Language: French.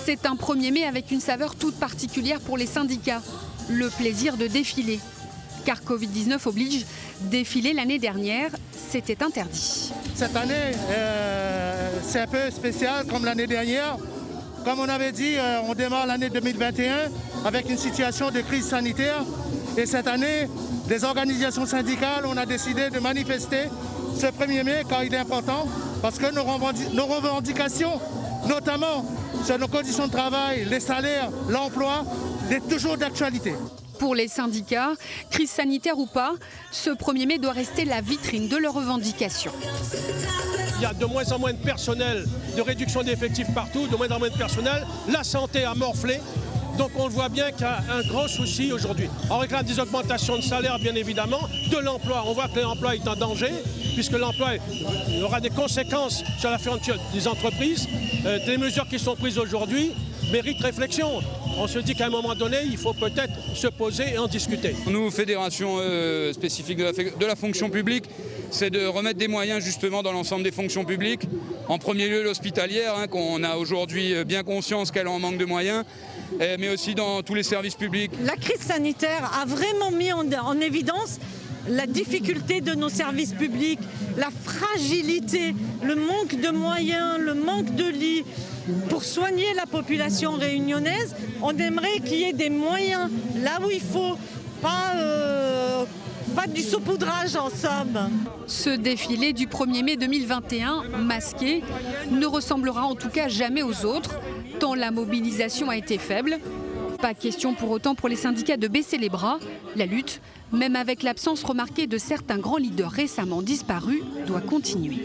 C'est un 1er mai avec une saveur toute particulière pour les syndicats, le plaisir de défiler. Car Covid-19 oblige, défiler l'année dernière, c'était interdit. Cette année, c'est un peu spécial comme l'année dernière. Comme on avait dit, on démarre l'année 2021 avec une situation de crise sanitaire. Et cette année, les organisations syndicales, on a décidé de manifester ce 1er mai car il est important parce que nos revendications, notamment sur nos conditions de travail, les salaires, l'emploi, sont toujours d'actualité. Pour les syndicats, crise sanitaire ou pas, ce 1er mai doit rester la vitrine de leurs revendications. Il y a de moins en moins de personnel, de réduction d'effectifs partout, de moins en moins de personnel. La santé a morflé. Donc on voit bien qu'il y a un grand souci aujourd'hui. On réclame des augmentations de salaire, bien évidemment, de l'emploi. On voit que l'emploi est en danger, puisque l'emploi aura des conséquences sur la fermeture des entreprises. Des mesures qui sont prises aujourd'hui méritent réflexion. On se dit qu'à un moment donné, il faut peut-être se poser et en discuter. Nous, fédération spécifique de la fonction publique, c'est de remettre des moyens justement dans l'ensemble des fonctions publiques. En premier lieu l'hospitalière, qu'on a aujourd'hui bien conscience qu'elle en manque de moyens, mais aussi dans tous les services publics. La crise sanitaire a vraiment mis en évidence la difficulté de nos services publics, la fragilité, le manque de moyens, le manque de lits. Pour soigner la population réunionnaise, on aimerait qu'il y ait des moyens là où il faut, pas du saupoudrage en somme. Ce défilé du 1er mai 2021, masqué, ne ressemblera en tout cas jamais aux autres, tant la mobilisation a été faible. Pas question pour autant pour les syndicats de baisser les bras. La lutte, même avec l'absence remarquée de certains grands leaders récemment disparus, doit continuer.